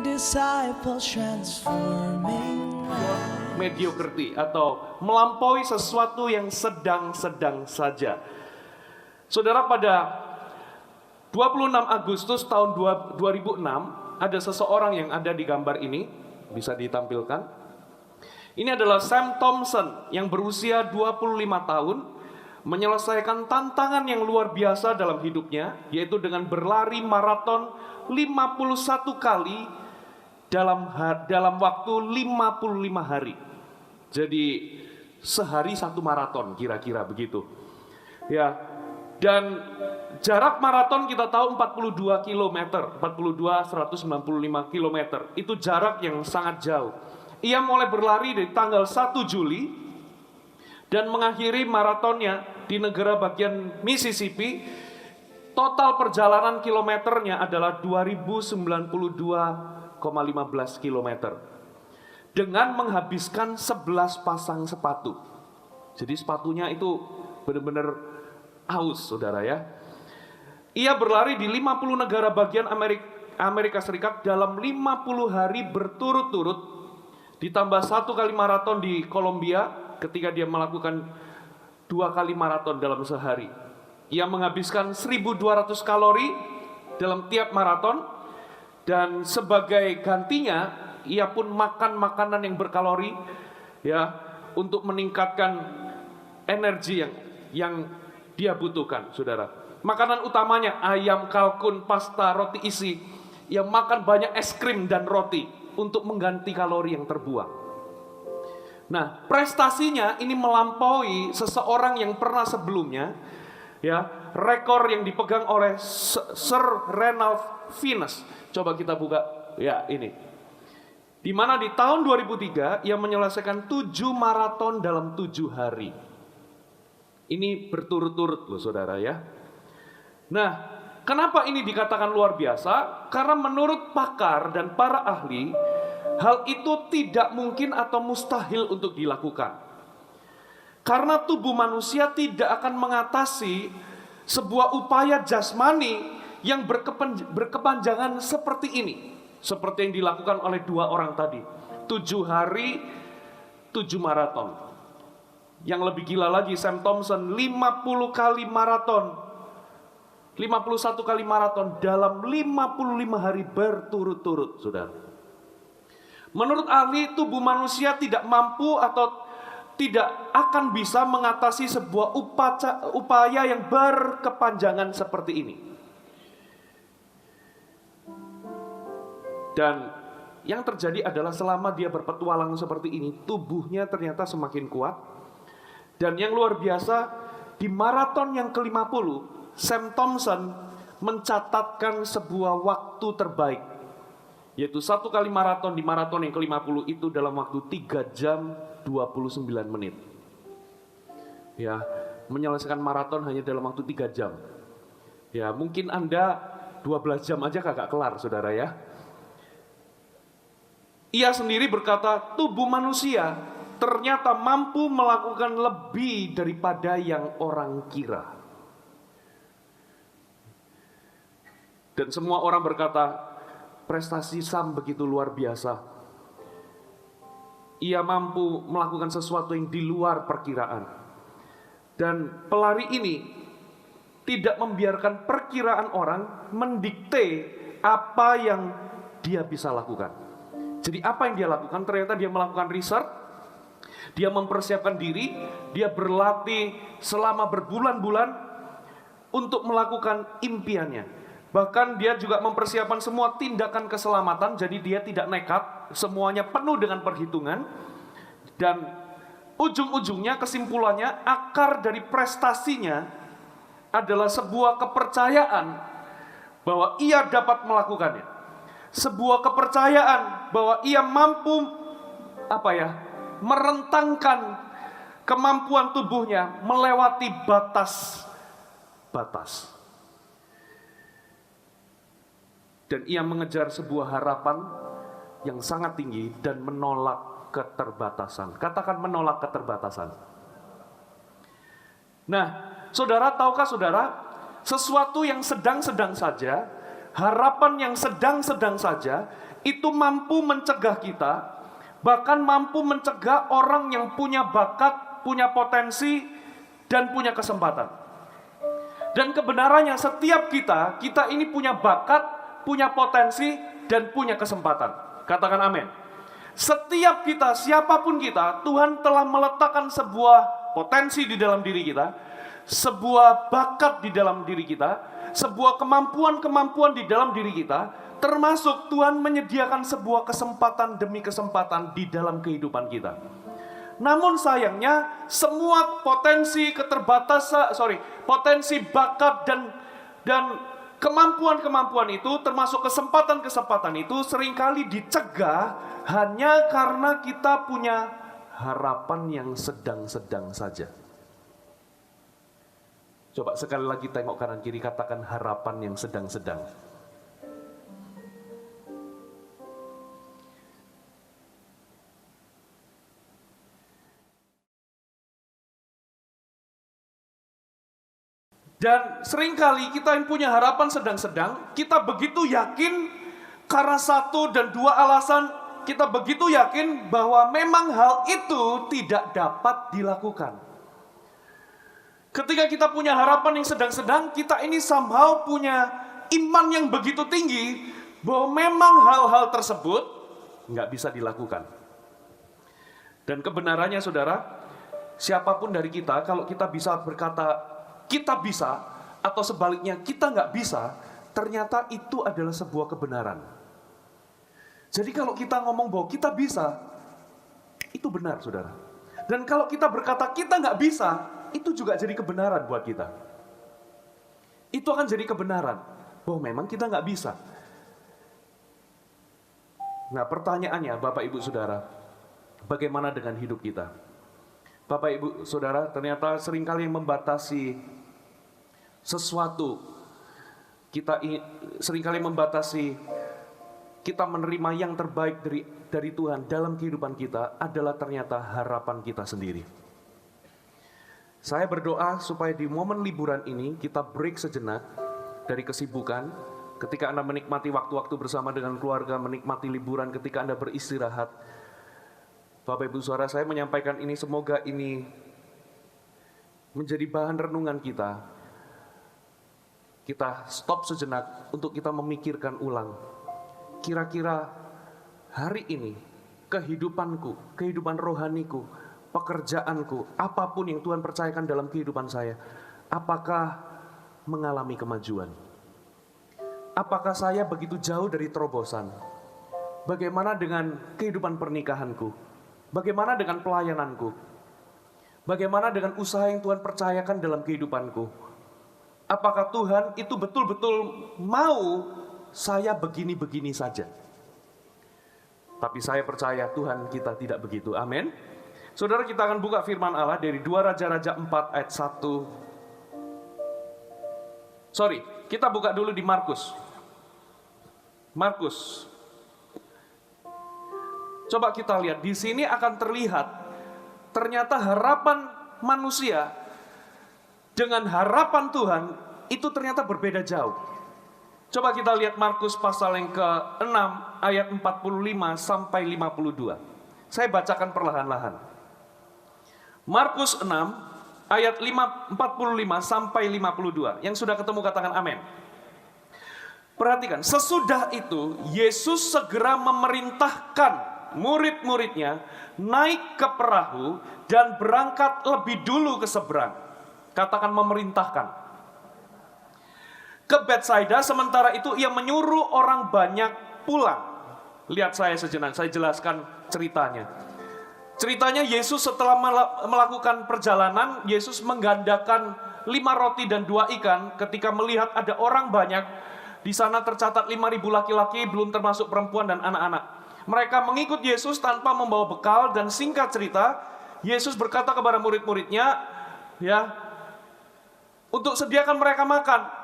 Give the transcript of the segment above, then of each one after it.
disciples transforming lives. Mediocrity atau melampaui sesuatu yang sedang-sedang saja. Saudara, pada 26 Agustus tahun 2006 ada seseorang yang ada di gambar ini, bisa ditampilkan. Ini adalah Sam Thompson yang berusia 25 tahun, menyelesaikan tantangan yang luar biasa dalam hidupnya, yaitu dengan berlari maraton 51 kali dalam waktu 55 hari. Jadi sehari satu maraton kira-kira begitu. Ya, dan jarak maraton kita tahu 42 km, 195 km. Itu jarak yang sangat jauh. Ia mulai berlari dari tanggal 1 Juli dan mengakhiri maratonnya di negara bagian Mississippi. Total perjalanan kilometernya adalah 2092,15 km. Dengan menghabiskan 11 pasang sepatu. Jadi sepatunya itu benar-benar aus, saudara ya. Ia berlari di 50 negara bagian Amerika Serikat dalam 50 hari berturut-turut. Ditambah 1 kali maraton di Kolombia ketika dia melakukan 2 kali maraton dalam sehari. Ia menghabiskan 1.200 kalori dalam tiap maraton. Dan sebagai gantinya, ia pun makan makanan yang berkalori ya, untuk meningkatkan energi yang dia butuhkan, saudara. Makanan utamanya ayam, kalkun, pasta, roti isi. Ia makan banyak es krim dan roti untuk mengganti kalori yang terbuang. Nah, prestasinya ini melampaui seseorang yang pernah sebelumnya, ya, rekor yang dipegang oleh Sir Randolph Fiennes. Coba kita buka, ya ini. Di mana di tahun 2003 ia menyelesaikan 7 maraton dalam 7 hari. Ini berturut-turut loh, saudara ya. Nah, kenapa ini dikatakan luar biasa? Karena menurut pakar dan para ahli, hal itu tidak mungkin atau mustahil untuk dilakukan. Karena tubuh manusia tidak akan mengatasi sebuah upaya jasmani yang berkepanjangan seperti ini. Seperti yang dilakukan oleh 2 orang tadi. 7 hari, 7 maraton. Yang lebih gila lagi, Sam Thompson 50 kali maraton. 51 kali maraton dalam 55 hari berturut-turut, saudara. Menurut ahli, tubuh manusia tidak mampu atau tidak akan bisa mengatasi sebuah upaya yang berkepanjangan seperti ini. Dan yang terjadi adalah selama dia berpetualang seperti ini, tubuhnya ternyata semakin kuat. Dan yang luar biasa, di maraton yang ke-50, Sam Thompson mencatatkan sebuah waktu terbaik, yaitu 1 kali maraton di maraton yang ke-50 itu dalam waktu 3 jam 29 menit. Ya, menyelesaikan maraton hanya dalam waktu 3 jam. Ya, mungkin Anda 12 jam aja kagak kelar, saudara ya. Ia sendiri berkata, tubuh manusia ternyata mampu melakukan lebih daripada yang orang kira. Dan semua orang berkata, prestasi Sam begitu luar biasa. Ia mampu melakukan sesuatu yang di luar perkiraan. Dan pelari ini tidak membiarkan perkiraan orang mendikte apa yang dia bisa lakukan. Jadi apa yang dia lakukan? Ternyata dia melakukan riset, dia mempersiapkan diri, dia berlatih selama berbulan-bulan untuk melakukan impiannya. Bahkan dia juga mempersiapkan semua tindakan keselamatan, jadi dia tidak nekat, semuanya penuh dengan perhitungan. Dan ujung-ujungnya, kesimpulannya, akar dari prestasinya adalah sebuah kepercayaan bahwa ia dapat melakukannya. Sebuah kepercayaan bahwa ia mampu merentangkan kemampuan tubuhnya melewati batas-batas. Dan ia mengejar sebuah harapan yang sangat tinggi dan menolak keterbatasan. Katakan menolak keterbatasan. Nah, saudara, tahukah saudara, sesuatu yang sedang-sedang saja harapan yang sedang-sedang saja itu mampu mencegah kita, bahkan mampu mencegah orang yang punya bakat, punya potensi, dan punya kesempatan. Dan kebenarannya setiap kita ini punya bakat, punya potensi, dan punya kesempatan. Katakan amin. Setiap kita, siapapun kita, Tuhan telah meletakkan sebuah potensi di dalam diri kita, sebuah bakat di dalam diri kita, sebuah kemampuan-kemampuan di dalam diri kita, termasuk Tuhan menyediakan sebuah kesempatan demi kesempatan di dalam kehidupan kita. Namun sayangnya, semua potensi potensi bakat dan kemampuan-kemampuan itu, termasuk kesempatan-kesempatan itu seringkali dicegah hanya karena kita punya harapan yang sedang-sedang saja. Coba sekali lagi tengok kanan kiri, katakan harapan yang sedang-sedang. Dan seringkali kita yang punya harapan sedang-sedang, kita begitu yakin karena satu dan dua alasan, kita begitu yakin bahwa memang hal itu tidak dapat dilakukan. Ketika kita punya harapan yang sedang-sedang, kita ini somehow punya iman yang begitu tinggi bahwa memang hal-hal tersebut nggak bisa dilakukan. Dan kebenarannya saudara, siapapun dari kita, kalau kita bisa berkata kita bisa, atau sebaliknya kita nggak bisa, ternyata itu adalah sebuah kebenaran. Jadi kalau kita ngomong bahwa kita bisa, itu benar saudara. Dan kalau kita berkata kita nggak bisa, itu juga jadi kebenaran buat kita. Itu akan jadi kebenaran, bahwa memang kita nggak bisa. Nah pertanyaannya Bapak Ibu Saudara, bagaimana dengan hidup kita? Bapak Ibu Saudara, ternyata seringkali membatasi sesuatu, kita seringkali membatasi kita menerima yang terbaik dari Tuhan dalam kehidupan kita adalah ternyata harapan kita sendiri. Saya berdoa supaya di momen liburan ini kita break sejenak dari kesibukan, ketika Anda menikmati waktu-waktu bersama dengan keluarga, menikmati liburan, ketika Anda beristirahat. Bapak Ibu Saudara, saya menyampaikan ini, semoga ini menjadi bahan renungan kita. Kita stop sejenak untuk kita memikirkan ulang. Kira-kira hari ini, kehidupanku, kehidupan rohaniku, pekerjaanku, apapun yang Tuhan percayakan dalam kehidupan saya, apakah mengalami kemajuan? Apakah saya begitu jauh dari terobosan? Bagaimana dengan kehidupan pernikahanku? Bagaimana dengan pelayananku? Bagaimana dengan usaha yang Tuhan percayakan dalam kehidupanku? Apakah Tuhan itu betul-betul mau saya begini-begini saja? Tapi saya percaya Tuhan kita tidak begitu. Amin. Saudara, kita akan buka firman Allah dari 2 Raja-Raja 4 ayat 1. Kita buka dulu di Markus. Coba kita lihat, di sini akan terlihat ternyata harapan manusia dengan harapan Tuhan itu ternyata berbeda jauh. Coba kita lihat Markus pasal yang ke-6 ayat 45 sampai 52. Saya bacakan perlahan-lahan. Markus 6 ayat 45 sampai 52. Yang sudah ketemu katakan amin. Perhatikan, sesudah itu Yesus segera memerintahkan murid-muridnya naik ke perahu dan berangkat lebih dulu ke seberang. Katakan memerintahkan. Ke Betsaida, sementara itu ia menyuruh orang banyak pulang. Lihat saya sejenak, saya jelaskan ceritanya. Ceritanya Yesus setelah melakukan perjalanan, Yesus menggandakan 5 roti dan 2 ikan ketika melihat ada orang banyak. Di sana tercatat 5.000 laki-laki, belum termasuk perempuan dan anak-anak. Mereka mengikut Yesus tanpa membawa bekal, dan singkat cerita, Yesus berkata kepada murid-muridnya, untuk sediakan mereka makan.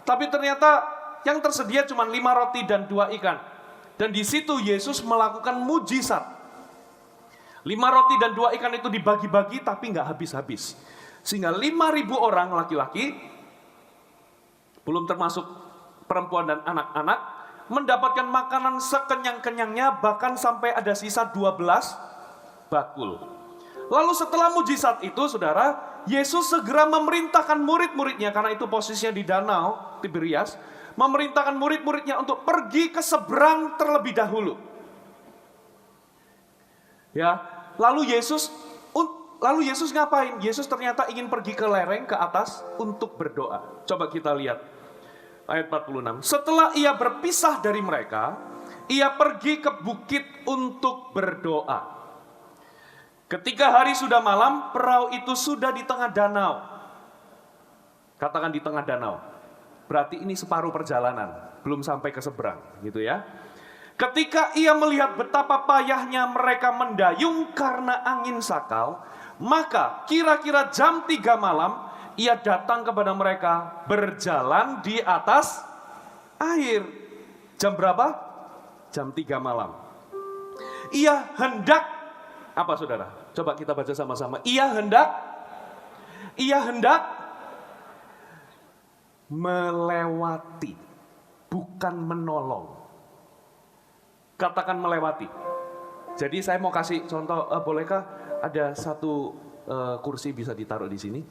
Tapi ternyata yang tersedia cuma 5 roti dan 2 ikan. Dan di situ Yesus melakukan mujizat. 5 roti dan 2 ikan itu dibagi-bagi tapi nggak habis-habis. Sehingga 5.000 orang laki-laki, belum termasuk perempuan dan anak-anak mendapatkan makanan sekenyang-kenyangnya, bahkan sampai ada sisa 12 bakul. Lalu setelah mujizat itu, saudara, Yesus segera memerintahkan murid-muridnya, karena itu posisinya di danau Tiberias, memerintahkan murid-muridnya untuk pergi ke seberang terlebih dahulu. Ya, lalu Yesus ngapain? Yesus ternyata ingin pergi ke lereng ke atas untuk berdoa. Coba kita lihat ayat 46. Setelah ia berpisah dari mereka, ia pergi ke bukit untuk berdoa. Ketika hari sudah malam, perahu itu sudah di tengah danau. Katakan di tengah danau. Berarti ini separuh perjalanan, belum sampai ke seberang, gitu ya. Ketika ia melihat betapa payahnya mereka mendayung karena angin sakal, maka kira-kira jam 3 malam, ia datang kepada mereka berjalan di atas air. Jam berapa? Jam 3 malam. Ia hendak, apa saudara? Coba kita baca sama-sama. Ia hendak melewati, bukan menolong. Katakan melewati. Jadi saya mau kasih contoh, bolehkah ada satu kursi bisa ditaruh di sini?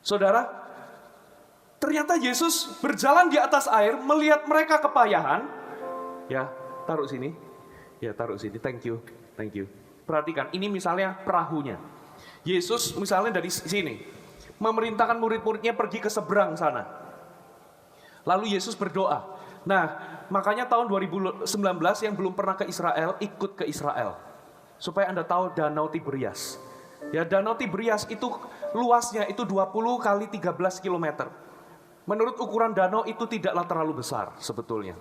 Saudara, ternyata Yesus berjalan di atas air, melihat mereka kepayahan. Ya, taruh sini. Ya, taruh sini. Thank you. Perhatikan, ini misalnya perahunya. Yesus misalnya dari sini, memerintahkan murid-muridnya pergi ke seberang sana. Lalu Yesus berdoa. Nah, makanya tahun 2019 yang belum pernah ke Israel, ikut ke Israel. Supaya Anda tahu Danau Tiberias. Ya, Danau Tiberias itu luasnya itu 20 kali 13 km. Menurut ukuran danau itu tidaklah terlalu besar sebetulnya.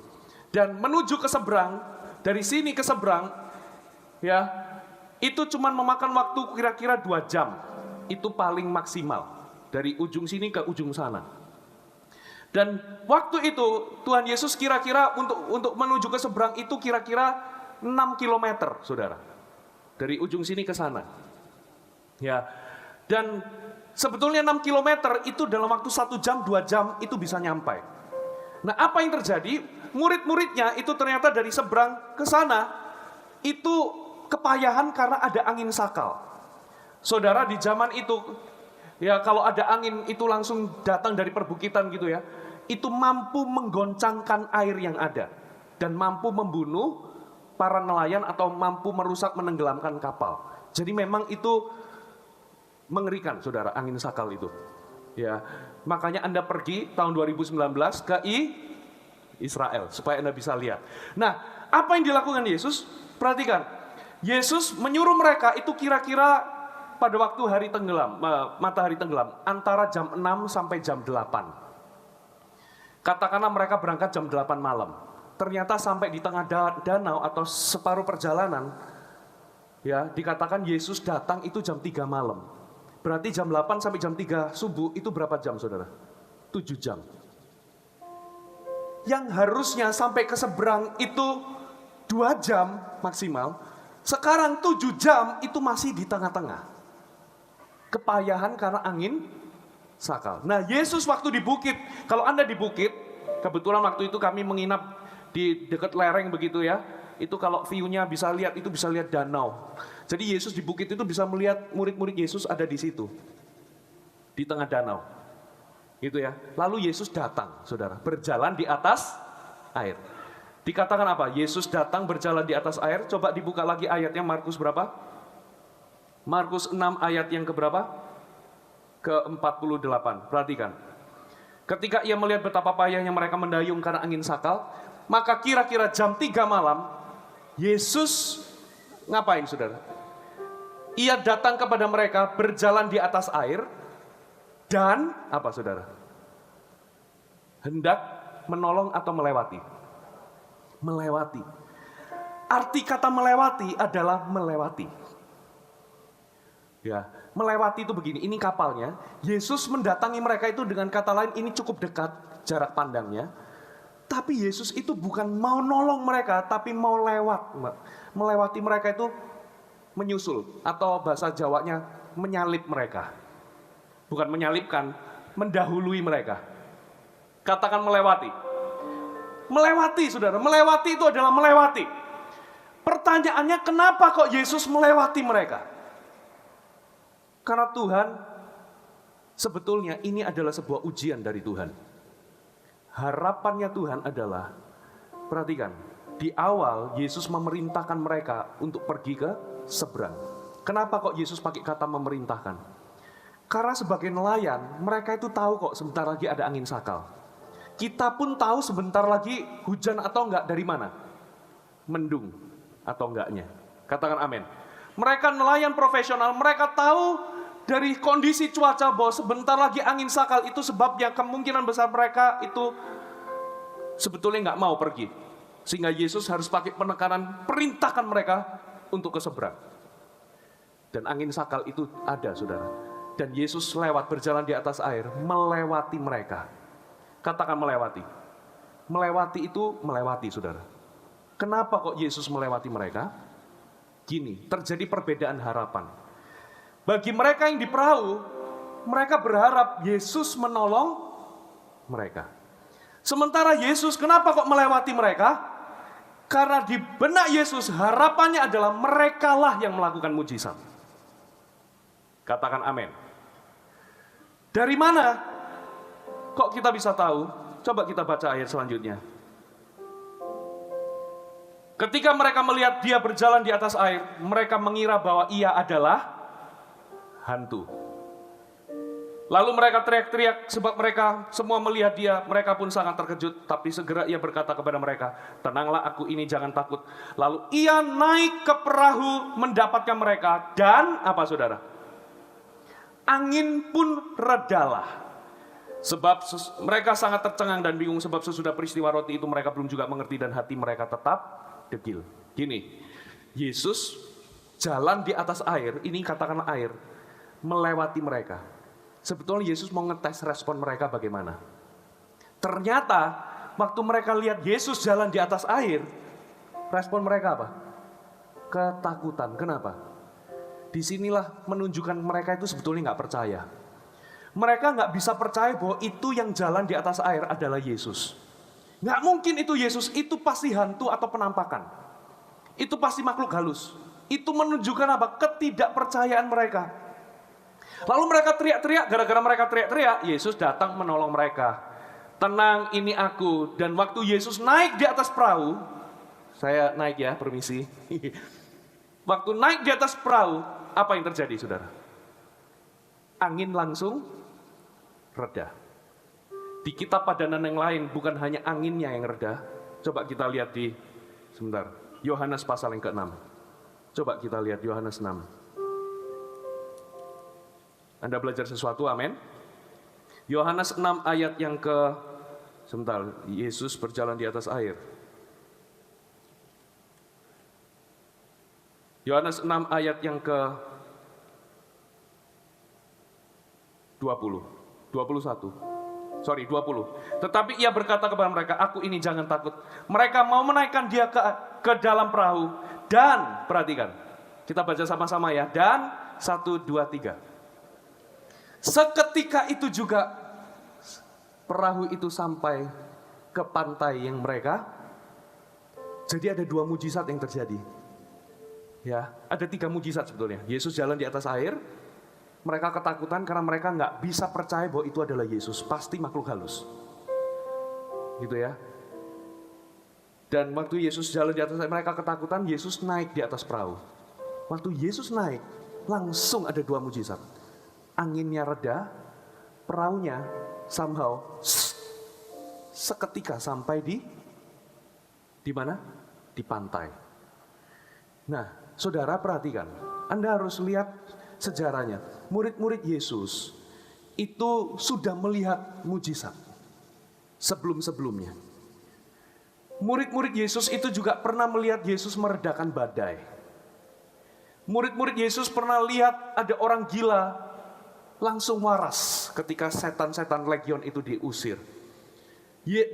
Dan menuju ke seberang, dari sini ke seberang, ya, itu cuma memakan waktu kira-kira 2 jam. Itu paling maksimal. Dari ujung sini ke ujung sana. Dan waktu itu Tuhan Yesus kira-kira untuk menuju ke seberang itu kira-kira 6 km, saudara. Dari ujung sini ke sana. Ya, dan sebetulnya 6 km itu dalam waktu 1 jam, 2 jam itu bisa nyampai. Nah, apa yang terjadi? Murid-muridnya itu ternyata dari seberang ke sana itu kepayahan karena ada angin sakal. Saudara, di zaman itu, ya kalau ada angin itu langsung datang dari perbukitan gitu ya, itu mampu menggoncangkan air yang ada dan mampu membunuh para nelayan atau mampu merusak, menenggelamkan kapal. Jadi memang itu mengerikan, saudara, angin sakal itu. Ya, makanya Anda pergi tahun 2019 ke Israel supaya Anda bisa lihat. Nah, apa yang dilakukan Yesus? Perhatikan, Yesus menyuruh mereka itu kira-kira pada waktu hari tenggelam, matahari tenggelam, antara jam 6 sampai jam 8. Katakanlah mereka berangkat jam 8 malam. Ternyata sampai di tengah danau atau separuh perjalanan, ya, dikatakan Yesus datang itu jam 3 malam. Berarti jam 8 sampai jam 3 subuh itu berapa jam, saudara? 7 jam. Yang harusnya sampai ke seberang itu 2 jam maksimal, sekarang 7 jam itu masih di tengah-tengah. Kepayahan karena angin sakal. Nah, Yesus waktu di bukit, kalau Anda di bukit, kebetulan waktu itu kami menginap di dekat lereng begitu ya, itu kalau view-nya bisa lihat, itu bisa lihat danau. Jadi Yesus di bukit itu bisa melihat murid-murid Yesus ada di situ, di tengah danau. Gitu ya. Lalu Yesus datang, saudara, berjalan di atas air. Dikatakan apa? Yesus datang berjalan di atas air. Coba dibuka lagi ayatnya, Markus berapa? Markus 6 ayat yang keberapa? Ke-48. Perhatikan. Ketika ia melihat betapa payahnya mereka mendayung karena angin sakal, maka kira-kira jam 3 malam, Yesus ngapain, saudara? Ia datang kepada mereka berjalan di atas air dan apa, saudara? Hendak menolong atau melewati? Melewati. Arti kata melewati adalah melewati. Ya, melewati itu begini, ini kapalnya. Yesus mendatangi mereka itu dengan kata lain ini cukup dekat jarak pandangnya. Tapi Yesus itu bukan mau nolong mereka, tapi mau lewat. Melewati mereka itu menyusul, atau bahasa Jawanya menyalip mereka. Bukan menyalipkan, mendahului mereka. Katakan melewati. Melewati, saudara. Melewati itu adalah melewati. Pertanyaannya, kenapa kok Yesus melewati mereka? Karena Tuhan, sebetulnya ini adalah sebuah ujian dari Tuhan. Harapannya Tuhan adalah, perhatikan, di awal Yesus memerintahkan mereka untuk pergi ke seberang. Kenapa kok Yesus pakai kata memerintahkan? Karena sebagai nelayan, mereka itu tahu kok sebentar lagi ada angin sakal. Kita pun tahu sebentar lagi hujan atau enggak dari mana. Mendung atau enggaknya. Katakan amin. Mereka nelayan profesional, mereka tahu dari kondisi cuaca bahwa sebentar lagi angin sakal, itu sebabnya kemungkinan besar mereka itu sebetulnya enggak mau pergi. Sehingga Yesus harus pakai penekanan, perintahkan mereka untuk ke seberang. Dan angin sakal itu ada, saudara. Dan Yesus lewat, berjalan di atas air, melewati mereka. Katakan melewati. Melewati itu melewati, saudara. Kenapa kok Yesus melewati mereka? Gini, terjadi perbedaan harapan. Bagi mereka yang di perahu, mereka berharap Yesus menolong mereka. Sementara Yesus, kenapa kok melewati mereka? Karena di benak Yesus, harapannya adalah merekalah yang melakukan mujizat. Katakan amin. Dari mana kok kita bisa tahu? Coba kita baca ayat selanjutnya. Ketika mereka melihat dia berjalan di atas air, mereka mengira bahwa ia adalah hantu. Lalu mereka teriak-teriak sebab mereka semua melihat dia. Mereka pun sangat terkejut, tapi segera ia berkata kepada mereka, "Tenanglah, aku ini, jangan takut." Lalu ia naik ke perahu mendapatkan mereka, dan apa, saudara? Angin pun redalah. Sebab mereka sangat tercengang dan bingung, sebab sesudah peristiwa roti itu mereka belum juga mengerti dan hati mereka tetap degil. Gini, Yesus jalan di atas air, ini katakanlah air, melewati mereka. Sebetulnya Yesus mau ngetes respon mereka bagaimana. Ternyata waktu mereka lihat Yesus jalan di atas air, respon mereka apa? Ketakutan. Kenapa? Disinilah menunjukkan mereka itu sebetulnya nggak percaya. Mereka nggak bisa percaya bahwa itu yang jalan di atas air adalah Yesus. Nggak mungkin itu Yesus, itu pasti hantu atau penampakan. Itu pasti makhluk halus. Itu menunjukkan apa? Ketidakpercayaan mereka. Lalu mereka teriak-teriak, gara-gara mereka teriak-teriak, Yesus datang menolong mereka. "Tenang, ini aku." Dan waktu Yesus naik di atas perahu, saya naik ya, permisi. Waktu naik di atas perahu, apa yang terjadi, saudara? Angin langsung reda. Di kitab padanan yang lain bukan hanya anginnya yang reda. Coba kita lihat di sebentar, Yohanes pasal yang ke-6. Coba kita lihat Yohanes 6. Anda belajar sesuatu, amin. Yohanes 6 ayat yang ke sebentar, Yesus berjalan di atas air. Yohanes 6 ayat yang ke 20. Tetapi ia berkata kepada mereka, "Aku ini, jangan takut." Mereka mau menaikkan dia ke dalam perahu. Dan, perhatikan, kita baca sama-sama ya. Dan, 1, 2, 3. Seketika itu juga, perahu itu sampai ke pantai yang mereka. Jadi ada 2 mujizat yang terjadi. Ya, ada 3 mujizat sebetulnya. Yesus jalan di atas air. Mereka ketakutan karena mereka nggak bisa percaya bahwa itu adalah Yesus. Pasti makhluk halus. Gitu ya. Dan waktu Yesus jalan di atas air, mereka ketakutan, Yesus naik di atas perahu. Waktu Yesus naik, langsung ada 2 mujizat. Anginnya reda, perahunya somehow seketika sampai di mana? Di pantai. Nah, saudara perhatikan. Anda harus lihat sejarahnya. Murid-murid Yesus itu sudah melihat mujizat sebelum-sebelumnya. Murid-murid Yesus itu juga pernah melihat Yesus meredakan badai. Murid-murid Yesus pernah lihat ada orang gila langsung waras ketika setan-setan legion itu diusir.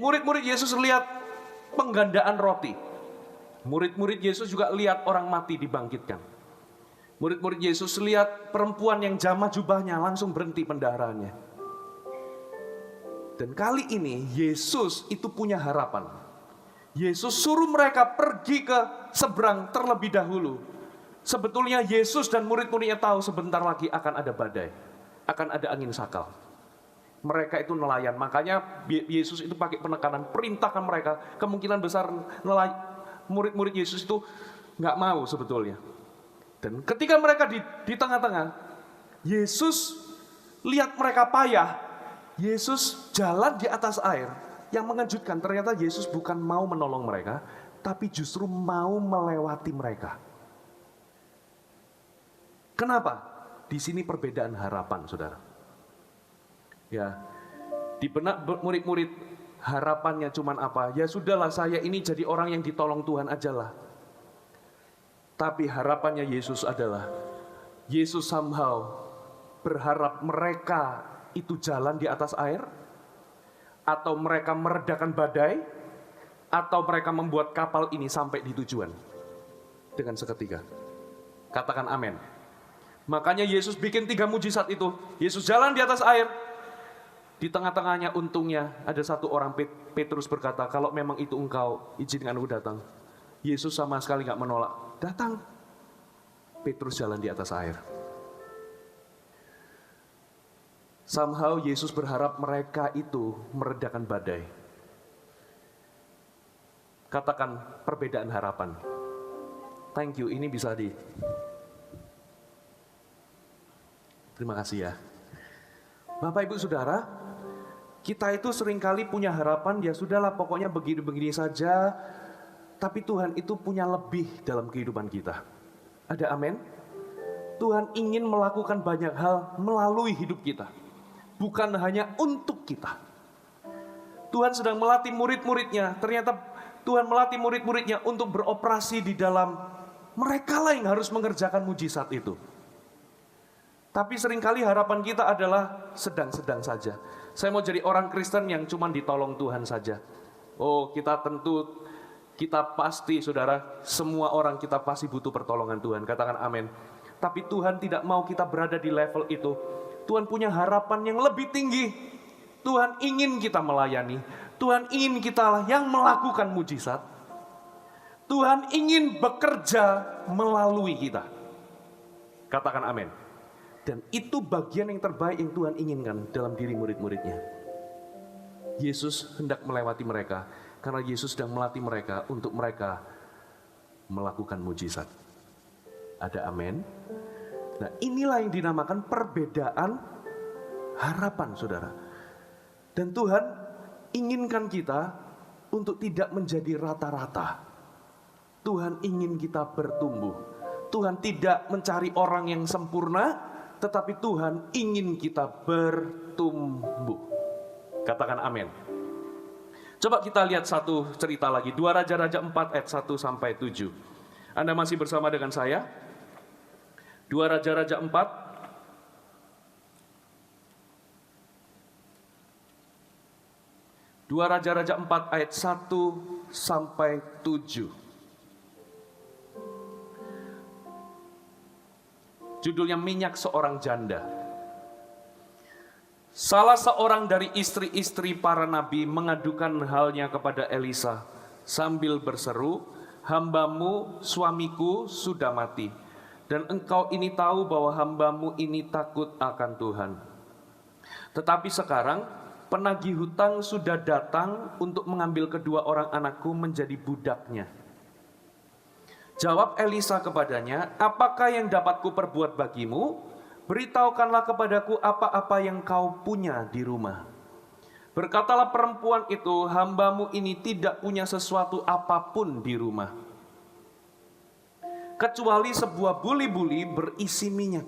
Murid-murid Yesus lihat penggandaan roti. Murid-murid Yesus juga lihat orang mati dibangkitkan. Murid-murid Yesus lihat perempuan yang jamah jubahnya langsung berhenti pendarahannya. Dan kali ini Yesus itu punya harapan. Yesus suruh mereka pergi ke seberang terlebih dahulu. Sebetulnya Yesus dan murid-muridnya tahu sebentar lagi akan ada badai, akan ada angin sakal. Mereka itu nelayan, makanya Yesus itu pakai penekanan, perintahkan mereka. Kemungkinan besar murid-murid Yesus itu nggak mau sebetulnya. Dan ketika mereka di tengah-tengah, Yesus lihat mereka payah. Yesus jalan di atas air. Yang mengejutkan, ternyata Yesus bukan mau menolong mereka, tapi justru mau melewati mereka. Kenapa? Di sini perbedaan harapan, saudara. Ya, di benak murid-murid harapannya cuman apa? Ya sudahlah, saya ini jadi orang yang ditolong Tuhan aja lah. Tapi harapannya Yesus adalah, Yesus somehow berharap mereka itu jalan di atas air, atau mereka meredakan badai, atau mereka membuat kapal ini sampai di tujuan dengan seketika. Katakan amin. Makanya Yesus bikin 3 mujizat itu. Yesus jalan di atas air. Di tengah-tengahnya untungnya ada satu orang, Petrus berkata, kalau memang itu engkau, izinkan aku datang. Yesus sama sekali gak menolak. Datang. Petrus jalan di atas air. Somehow Yesus berharap mereka itu meredakan badai. Katakan perbedaan harapan. Thank you, ini bisa Terima kasih ya. Bapak Ibu Saudara, kita itu seringkali punya harapan, ya sudahlah pokoknya begini-begini saja. Tapi Tuhan itu punya lebih dalam kehidupan kita. Ada amin? Tuhan ingin melakukan banyak hal melalui hidup kita. Bukan hanya untuk kita. Tuhan sedang melatih murid-muridnya. Ternyata Tuhan melatih murid-muridnya untuk beroperasi di dalam mereka lah yang harus mengerjakan mujizat itu. Tapi seringkali harapan kita adalah sedang-sedang saja. Saya mau jadi orang Kristen yang cuma ditolong Tuhan saja. Oh, kita pasti, saudara, semua orang kita pasti butuh pertolongan Tuhan. Katakan amin. Tapi Tuhan tidak mau kita berada di level itu. Tuhan punya harapan yang lebih tinggi. Tuhan ingin kita melayani. Tuhan ingin kita yang melakukan mujizat. Tuhan ingin bekerja melalui kita. Katakan amin. Dan itu bagian yang terbaik yang Tuhan inginkan dalam diri murid-muridnya. Yesus hendak melewati mereka, karena Yesus sedang melatih mereka untuk mereka melakukan mujizat. Ada amin? Nah, inilah yang dinamakan perbedaan harapan, saudara. Dan Tuhan inginkan kita untuk tidak menjadi rata-rata. Tuhan ingin kita bertumbuh. Tuhan tidak mencari orang yang sempurna, tetapi Tuhan ingin kita bertumbuh. Katakan amin. Coba kita lihat satu cerita lagi. 2 Raja-Raja 4 ayat 1 sampai 7. Anda masih bersama dengan saya? 2 Raja-Raja 4. Dua Raja-Raja 4 ayat 1 sampai 7. Judulnya minyak seorang janda. Salah seorang dari istri-istri para nabi mengadukan halnya kepada Elisa sambil berseru, "Hambamu, suamiku sudah mati. Dan engkau ini tahu bahwa hambamu ini takut akan Tuhan. Tetapi sekarang penagih hutang sudah datang untuk mengambil kedua orang anakku menjadi budaknya." Jawab Elisa kepadanya, "Apakah yang dapat kuperbuat bagimu? Beritahukanlah kepadaku apa-apa yang kau punya di rumah." Berkatalah perempuan itu, "Hambamu ini tidak punya sesuatu apapun di rumah, kecuali sebuah buli-buli berisi minyak."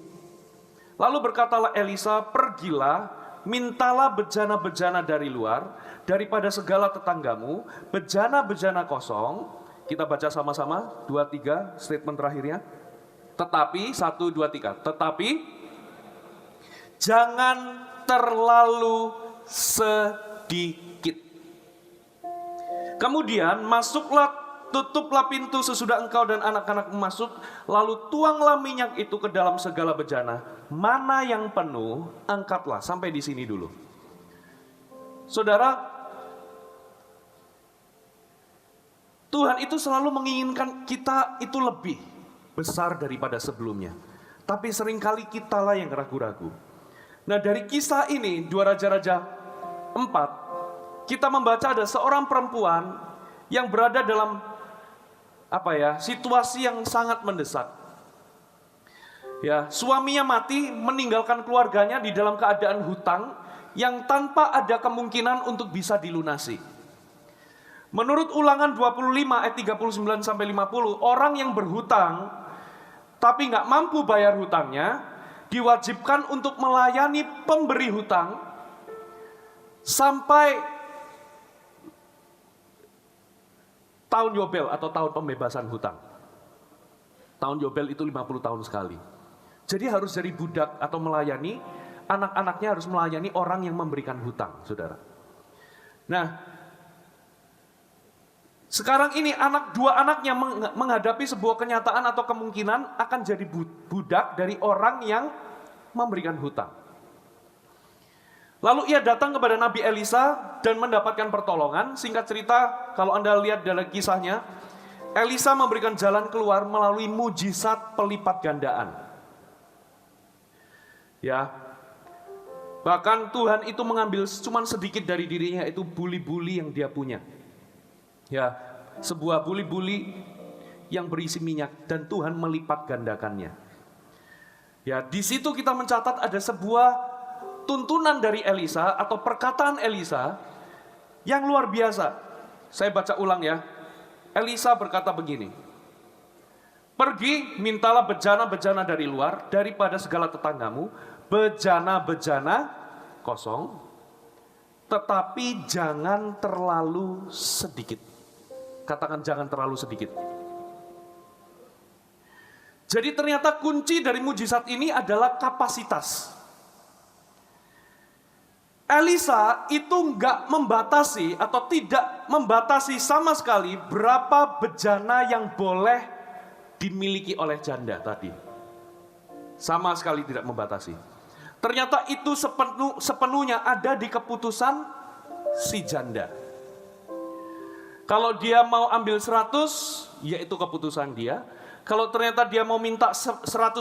Lalu berkatalah Elisa, "Pergilah, mintalah bejana-bejana dari luar, daripada segala tetanggamu, bejana-bejana kosong." Kita baca sama-sama, 2, 3, statement terakhirnya. Tetapi, 1, 2, 3. Tetapi, jangan terlalu sedikit. Kemudian, tutuplah pintu sesudah engkau dan anak-anak masuk, lalu tuanglah minyak itu ke dalam segala bejana. Mana yang penuh, angkatlah. Sampai di sini dulu. Saudara, Tuhan itu selalu menginginkan kita itu lebih besar daripada sebelumnya. Tapi seringkali kitalah yang ragu-ragu. Nah, dari kisah ini, 2 Raja-Raja 4, kita membaca ada seorang perempuan yang berada dalam situasi yang sangat mendesak. Ya, suaminya mati, meninggalkan keluarganya di dalam keadaan hutang yang tanpa ada kemungkinan untuk bisa dilunasi. Menurut Ulangan 25 ayat 39 sampai 50, orang yang berhutang tapi nggak mampu bayar hutangnya diwajibkan untuk melayani pemberi hutang sampai tahun Yobel atau tahun pembebasan hutang. Tahun Yobel itu 50 tahun sekali. Jadi harus jadi budak atau melayani, anak-anaknya harus melayani orang yang memberikan hutang, saudara. Nah, sekarang ini dua anaknya menghadapi sebuah kenyataan atau kemungkinan akan jadi budak dari orang yang memberikan hutang. Lalu ia datang kepada Nabi Elisa dan mendapatkan pertolongan. Singkat cerita, kalau Anda lihat dalam kisahnya, Elisa memberikan jalan keluar melalui mujizat pelipat gandaan. Ya, bahkan Tuhan itu mengambil cuma sedikit dari dirinya, itu buli-buli yang dia punya. Ya, sebuah buli-buli yang berisi minyak dan Tuhan melipat gandakannya. Ya, di situ kita mencatat ada sebuah tuntunan dari Elisa atau perkataan Elisa yang luar biasa. Saya baca ulang ya. Elisa berkata begini, "Pergi, mintalah bejana-bejana dari luar daripada segala tetanggamu, bejana-bejana kosong, tetapi jangan terlalu sedikit." Katakan jangan terlalu sedikit. Jadi ternyata kunci dari mujizat ini adalah kapasitas. Elisa itu enggak membatasi atau tidak membatasi sama sekali berapa bejana yang boleh dimiliki oleh janda tadi. Sama sekali tidak membatasi. Ternyata itu sepenuhnya ada di keputusan si janda. Kalau dia mau ambil 100, ya itu keputusan dia. Kalau ternyata dia mau minta 100.000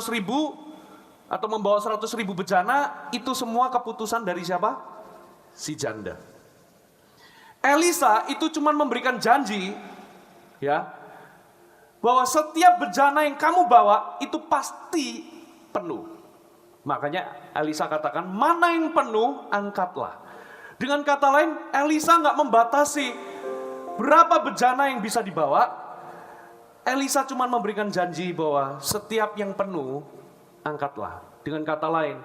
atau membawa 100.000 bejana, itu semua keputusan dari siapa? Si janda. Elisa itu cuma memberikan janji, ya, bahwa setiap bejana yang kamu bawa itu pasti penuh. Makanya Elisa katakan, mana yang penuh, angkatlah. Dengan kata lain, Elisa nggak membatasi berapa bejana yang bisa dibawa. Elisa cuma memberikan janji bahwa setiap yang penuh, angkatlah. Dengan kata lain,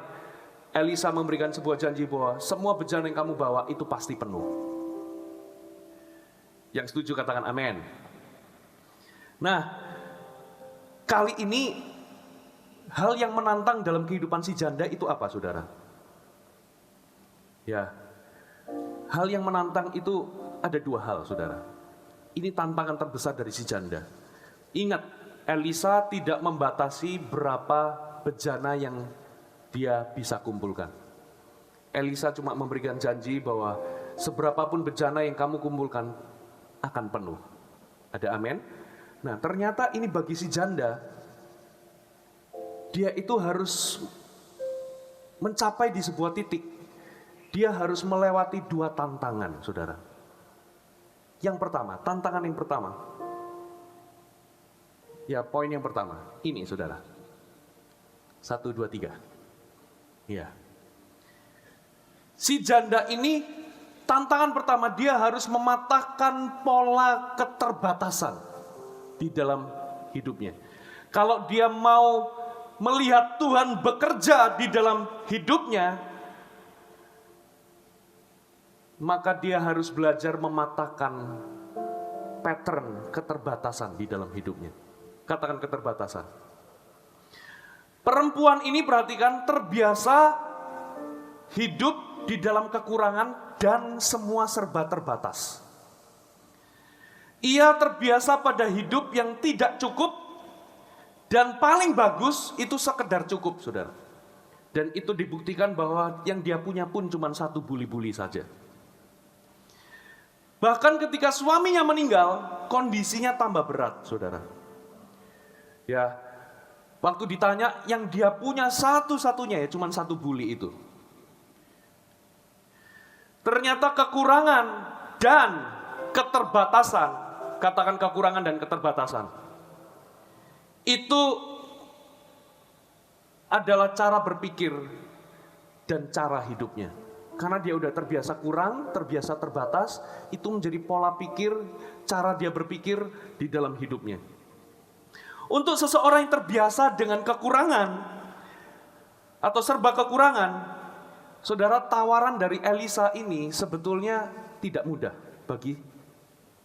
Elisa memberikan sebuah janji bahwa semua bejana yang kamu bawa itu pasti penuh. Yang setuju katakan amin. Nah, kali ini hal yang menantang dalam kehidupan si janda itu apa, saudara? Ya, hal yang menantang itu ada 2 hal, saudara. Ini tantangan terbesar dari si janda. Ingat, Elisa tidak membatasi berapa bejana yang dia bisa kumpulkan. Elisa cuma memberikan janji bahwa seberapapun bejana yang kamu kumpulkan akan penuh. Ada amin? Nah, ternyata ini bagi si janda, dia itu harus mencapai di sebuah titik. Dia harus melewati 2 tantangan, saudara. Yang pertama, tantangan yang pertama. Ya, poin yang pertama. Ini, saudara. 1, 2, 3. Ya. Si janda ini, tantangan pertama, dia harus mematahkan pola keterbatasan di dalam hidupnya. Kalau dia mau melihat Tuhan bekerja di dalam hidupnya, maka dia harus belajar mematahkan pattern keterbatasan di dalam hidupnya. Katakan keterbatasan. Perempuan ini perhatikan terbiasa hidup di dalam kekurangan dan semua serba terbatas. Ia terbiasa pada hidup yang tidak cukup dan paling bagus itu sekedar cukup, saudara. Dan itu dibuktikan bahwa yang dia punya pun cuma 1 buli-buli saja. Bahkan ketika suaminya meninggal, kondisinya tambah berat, saudara. Ya, waktu ditanya yang dia punya satu-satunya ya cuma satu buli itu. Ternyata kekurangan dan keterbatasan, katakan kekurangan dan keterbatasan, itu adalah cara berpikir dan cara hidupnya. Karena dia udah terbiasa kurang, terbiasa terbatas, itu menjadi pola pikir, cara dia berpikir di dalam hidupnya. Untuk seseorang yang terbiasa dengan kekurangan atau serba kekurangan, saudara, tawaran dari Elisa ini sebetulnya tidak mudah bagi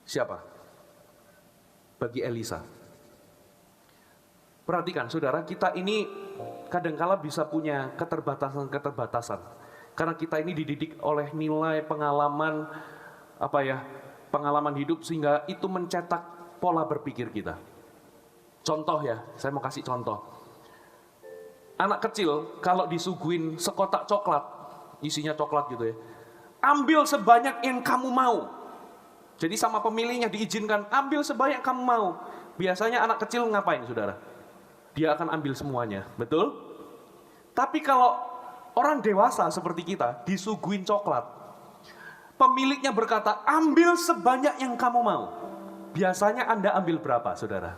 siapa? Bagi Elisa. Perhatikan saudara, kita ini kadangkala bisa punya keterbatasan-keterbatasan. Karena kita ini dididik oleh nilai pengalaman pengalaman hidup sehingga itu mencetak pola berpikir kita. Contoh ya, saya mau kasih contoh. Anak kecil kalau disuguhin sekotak coklat, isinya coklat gitu ya, ambil sebanyak yang kamu mau. Jadi sama pemiliknya diizinkan, ambil sebanyak kamu mau. Biasanya anak kecil ngapain saudara? Dia akan ambil semuanya, betul? Tapi kalau orang dewasa seperti kita disuguhin coklat, pemiliknya berkata, ambil sebanyak yang kamu mau. Biasanya Anda ambil berapa, saudara?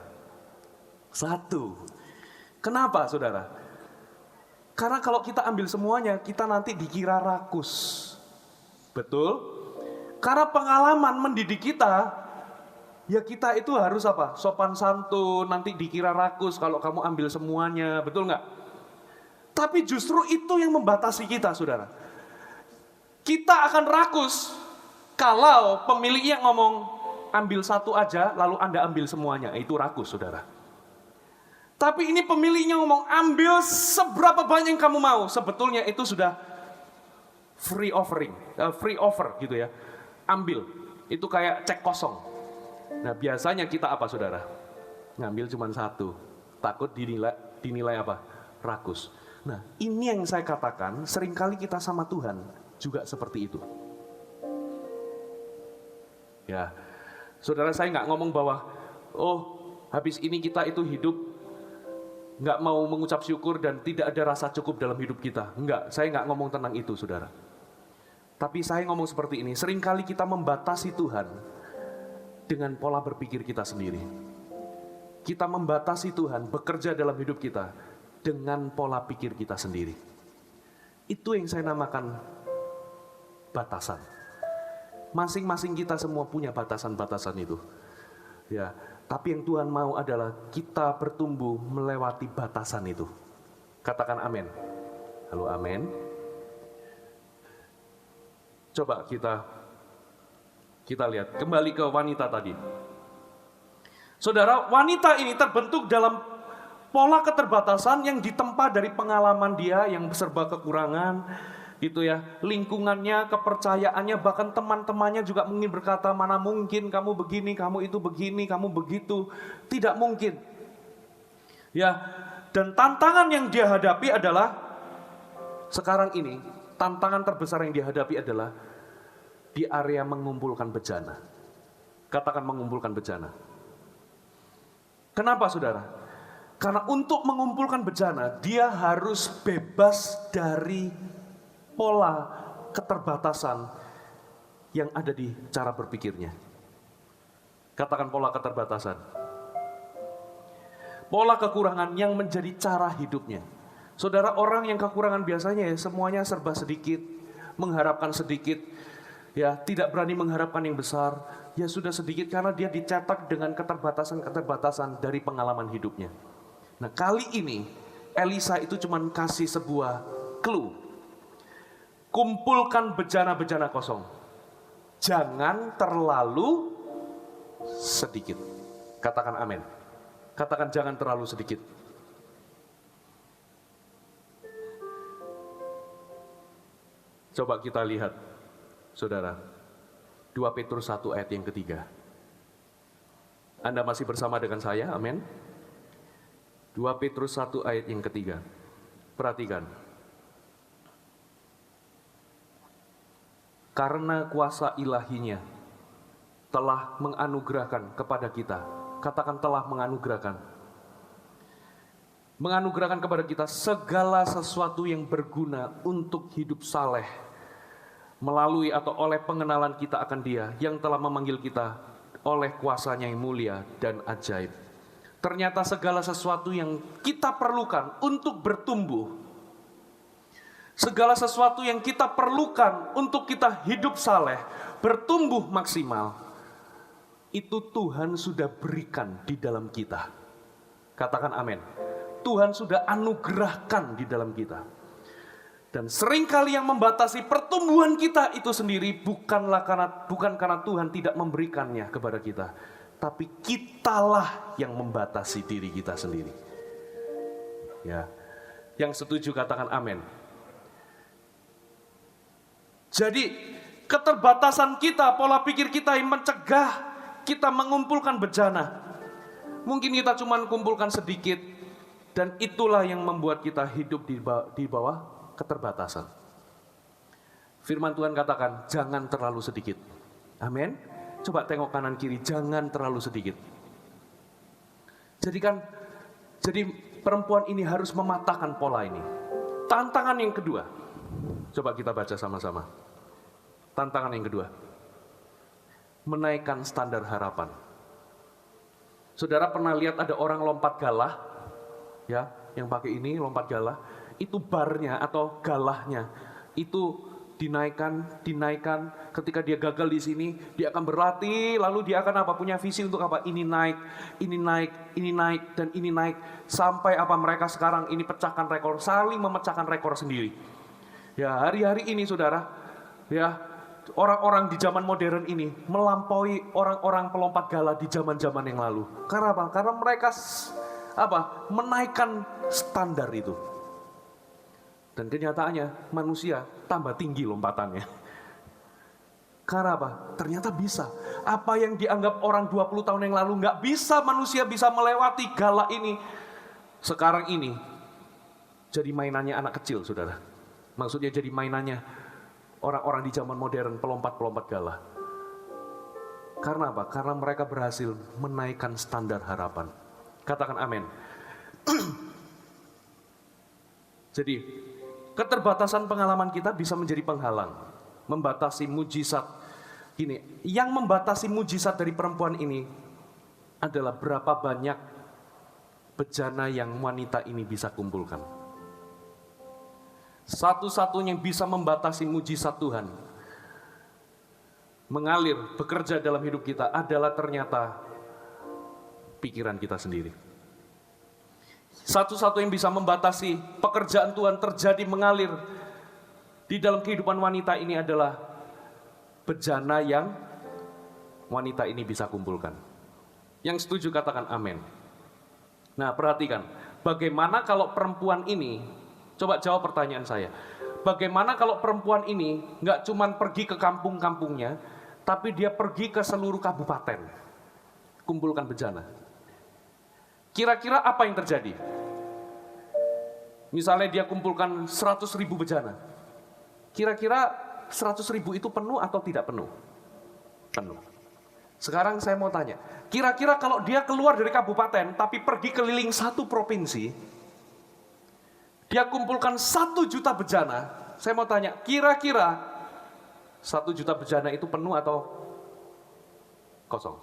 1. Kenapa, saudara? Karena kalau kita ambil semuanya, kita nanti dikira rakus. Betul? Karena pengalaman mendidik kita, ya kita itu harus sopan santun, nanti dikira rakus kalau kamu ambil semuanya, betul nggak? Tapi justru itu yang membatasi kita, saudara. Kita akan rakus kalau pemiliknya ngomong, ambil satu aja, lalu Anda ambil semuanya. Itu rakus, saudara. Tapi ini pemiliknya ngomong, ambil seberapa banyak yang kamu mau. Sebetulnya itu sudah free offer gitu ya. Ambil, itu kayak cek kosong. Nah biasanya kita apa, saudara? Ngambil cuma 1. Takut dinilai apa? Rakus. Nah, ini yang saya katakan, seringkali kita sama Tuhan juga seperti itu. Ya, saudara, saya nggak ngomong bahwa, habis ini kita itu hidup, nggak mau mengucap syukur dan tidak ada rasa cukup dalam hidup kita. Enggak, saya nggak ngomong tentang itu, saudara. Tapi saya ngomong seperti ini, seringkali kita membatasi Tuhan dengan pola berpikir kita sendiri. Kita membatasi Tuhan bekerja dalam hidup kita dengan pola pikir kita sendiri. Itu yang saya namakan batasan. Masing-masing kita semua punya batasan-batasan itu. Ya, tapi yang Tuhan mau adalah kita bertumbuh melewati batasan itu. Katakan amin. Halo, amin. Coba kita lihat kembali ke wanita tadi. Saudara, wanita ini terbentuk dalam pola keterbatasan yang ditempa dari pengalaman dia yang serba kekurangan, gitu ya. Lingkungannya, kepercayaannya, bahkan teman-temannya juga mungkin berkata, mana mungkin kamu begini, kamu itu begini, kamu begitu. Tidak mungkin. Ya, dan tantangan yang dia hadapi adalah, sekarang ini, tantangan terbesar yang dia hadapi adalah di area mengumpulkan bejana. Katakan mengumpulkan bejana. Kenapa, saudara? Karena untuk mengumpulkan bejana, dia harus bebas dari pola keterbatasan yang ada di cara berpikirnya. Katakan pola keterbatasan. Pola kekurangan yang menjadi cara hidupnya. Saudara, orang yang kekurangan biasanya ya semuanya serba sedikit, mengharapkan sedikit, ya tidak berani mengharapkan yang besar, ya sudah sedikit karena dia dicetak dengan keterbatasan-keterbatasan dari pengalaman hidupnya. Nah kali ini Elisa itu cuma kasih sebuah clue. Kumpulkan bejana-bejana kosong. Jangan terlalu sedikit. Katakan amin. Katakan jangan terlalu sedikit. Coba kita lihat, saudara. 2 Petrus 1 ayat yang ketiga. Anda masih bersama dengan saya, amin. 2 Petrus 1 ayat yang ketiga. Perhatikan. Karena kuasa ilahinya telah menganugerahkan kepada kita. Katakan telah menganugerahkan. Menganugerahkan kepada kita segala sesuatu yang berguna untuk hidup saleh. Melalui atau oleh pengenalan kita akan Dia yang telah memanggil kita oleh kuasa-Nya yang mulia dan ajaib. Ternyata segala sesuatu yang kita perlukan untuk bertumbuh, segala sesuatu yang kita perlukan untuk kita hidup saleh, bertumbuh maksimal, itu Tuhan sudah berikan di dalam kita. Katakan amin. Tuhan sudah anugerahkan di dalam kita. Dan seringkali yang membatasi pertumbuhan kita itu sendiri bukan karena Tuhan tidak memberikannya kepada kita, tapi kitalah yang membatasi diri kita sendiri. Ya, yang setuju katakan amin. Jadi keterbatasan kita, pola pikir kita yang mencegah kita mengumpulkan bejana. Mungkin kita cuma kumpulkan sedikit, dan itulah yang membuat kita hidup di bawah keterbatasan. Firman Tuhan katakan, jangan terlalu sedikit. Amin. Coba tengok kanan kiri, jangan terlalu sedikit. Jadi perempuan ini harus mematahkan pola ini. Tantangan yang kedua, coba kita baca sama-sama. Tantangan yang kedua, menaikkan standar harapan. Saudara pernah lihat ada orang lompat galah, ya, yang pakai ini lompat galah. Itu barnya atau galahnya itu dinaikkan. Ketika dia gagal di sini, dia akan berlatih, lalu dia akan punya visi untuk ini naik, dan ini naik, sampai mereka sekarang ini pecahkan rekor, saling memecahkan rekor sendiri. Ya, hari-hari ini saudara, ya, orang-orang di zaman modern ini melampaui orang-orang pelompat galah di zaman-zaman yang lalu. Karena apa? Karena mereka menaikkan standar itu. Dan kenyataannya manusia tambah tinggi lompatannya. Karena apa? Ternyata bisa. Apa yang dianggap orang 20 tahun yang lalu nggak bisa, manusia bisa melewati galah ini. Sekarang ini jadi mainannya anak kecil, saudara. Maksudnya jadi mainannya orang-orang di zaman modern, pelompat-pelompat galah. Karena apa? Karena mereka berhasil menaikkan standar harapan. Katakan amin. Jadi keterbatasan pengalaman kita bisa menjadi penghalang, membatasi mujizat. Gini, yang membatasi mujizat dari perempuan ini adalah berapa banyak bejana yang wanita ini bisa kumpulkan. Satu-satunya yang bisa membatasi mujizat Tuhan mengalir, bekerja dalam hidup kita adalah ternyata pikiran kita sendiri. Satu-satu yang bisa membatasi pekerjaan Tuhan terjadi mengalir di dalam kehidupan wanita ini adalah bejana yang wanita ini bisa kumpulkan. Yang setuju katakan amin. Nah, perhatikan, bagaimana kalau perempuan ini, coba jawab pertanyaan saya. Bagaimana kalau perempuan ini nggak cuma pergi ke kampung-kampungnya, tapi dia pergi ke seluruh kabupaten, kumpulkan bejana. Kira-kira apa yang terjadi? Misalnya dia kumpulkan 100.000 bejana. Kira-kira 100.000 itu penuh atau tidak penuh? Penuh. Sekarang saya mau tanya, kira-kira kalau dia keluar dari kabupaten, tapi pergi keliling satu provinsi, dia kumpulkan 1 juta bejana, saya mau tanya, kira-kira 1 juta bejana itu penuh atau kosong?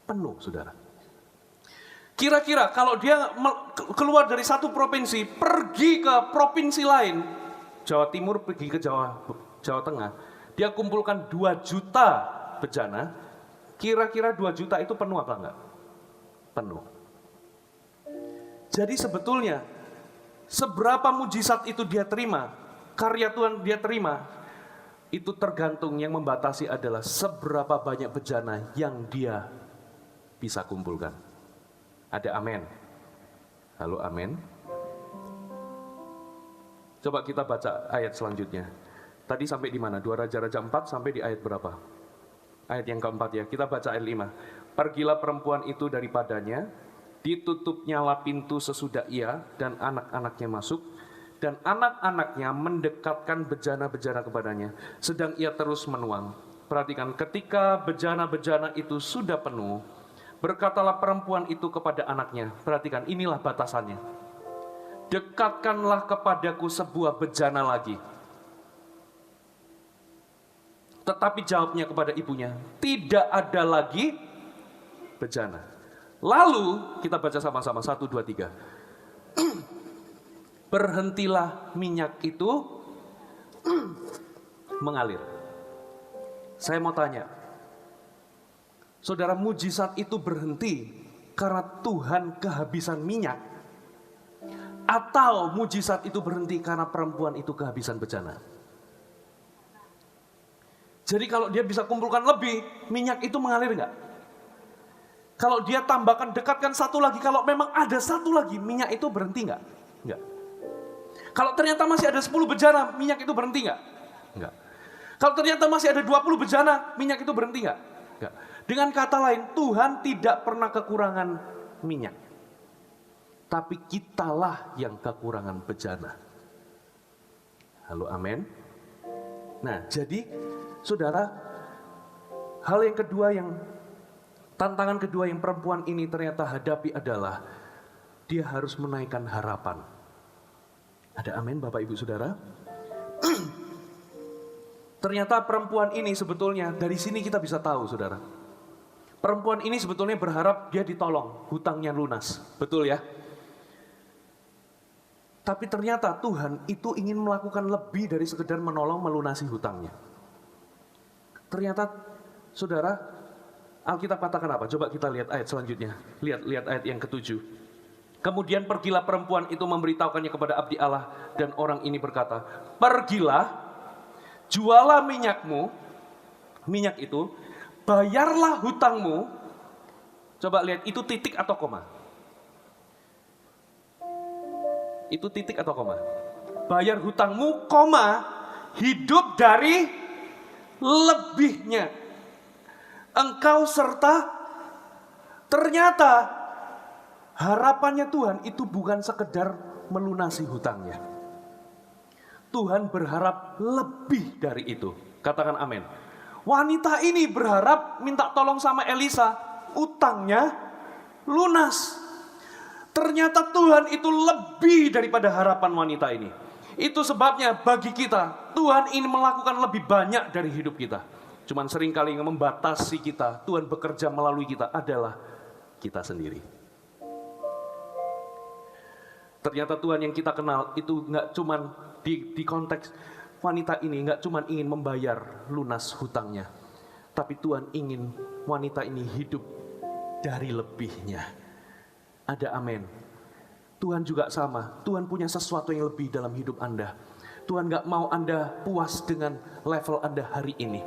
Penuh, saudara. Kira-kira kalau dia keluar dari satu provinsi, pergi ke provinsi lain, Jawa Timur pergi ke Jawa Tengah, dia kumpulkan 2 juta bejana, kira-kira 2 juta itu penuh apa enggak? Penuh. Jadi sebetulnya, seberapa mujizat itu dia terima, karya Tuhan dia terima, itu tergantung, yang membatasi adalah seberapa banyak bejana yang dia bisa kumpulkan. Ada amin? Halo, amin? Coba kita baca ayat selanjutnya. Tadi sampai di mana? 2 Raja-Raja 4 sampai di ayat berapa? Ayat yang keempat ya. Kita baca ayat 5. Pergilah perempuan itu daripadanya, ditutupnyalah pintu sesudah ia dan anak-anaknya masuk, dan anak-anaknya mendekatkan bejana-bejana kepadanya, sedang ia terus menuang. Perhatikan, ketika bejana-bejana itu sudah penuh, berkatalah perempuan itu kepada anaknya. Perhatikan, inilah batasannya. Dekatkanlah kepadaku sebuah bejana lagi. Tetapi jawabnya kepada ibunya, tidak ada lagi bejana. Lalu kita baca sama-sama, 1, 2, 3. Berhentilah minyak itu mengalir. Saya mau tanya, saudara, mujizat itu berhenti karena Tuhan kehabisan minyak? Atau mujizat itu berhenti karena perempuan itu kehabisan bejana? Jadi kalau dia bisa kumpulkan lebih, minyak itu mengalir enggak? Kalau dia tambahkan, dekatkan satu lagi, kalau memang ada satu lagi, minyak itu berhenti enggak? Enggak. Kalau ternyata masih ada 10 bejana, minyak itu berhenti enggak? Enggak. Kalau ternyata masih ada 20 bejana, minyak itu berhenti enggak? Enggak. Dengan kata lain, Tuhan tidak pernah kekurangan minyak. Tapi kitalah yang kekurangan bejana. Halo, amin. Nah, jadi saudara, hal yang kedua, tantangan kedua yang perempuan ini ternyata hadapi adalah dia harus menaikkan harapan. Ada amin Bapak Ibu Saudara? Ternyata perempuan ini sebetulnya, dari sini kita bisa tahu saudara. Perempuan ini sebetulnya berharap dia ditolong, hutangnya lunas. Betul ya? Tapi ternyata Tuhan itu ingin melakukan lebih dari sekedar menolong melunasi hutangnya. Ternyata saudara, Alkitab katakan apa? Coba kita lihat ayat selanjutnya. Lihat ayat yang ke-7. Kemudian pergilah perempuan itu memberitahukannya kepada abdi Allah, dan orang ini berkata, pergilah, jualah minyakmu, minyak itu, bayarlah hutangmu. Coba lihat, itu titik atau koma? Itu titik atau koma? Bayar hutangmu, koma, hidup dari lebihnya. Engkau serta, ternyata harapannya Tuhan itu bukan sekedar melunasi hutangnya. Tuhan berharap lebih dari itu. Katakan amin. Wanita ini berharap minta tolong sama Elisa, utangnya lunas. Ternyata Tuhan itu lebih daripada harapan wanita ini. Itu sebabnya bagi kita, Tuhan ingin melakukan lebih banyak dari hidup kita. Cuman seringkali yang membatasi kita, Tuhan bekerja melalui kita adalah kita sendiri. Ternyata Tuhan yang kita kenal itu nggak cuman di konteks wanita ini, nggak cuman ingin membayar lunas hutangnya, tapi Tuhan ingin wanita ini hidup dari lebihnya. Ada amin. Tuhan juga sama. Tuhan punya sesuatu yang lebih dalam hidup Anda. Tuhan gak mau Anda puas dengan level Anda hari ini.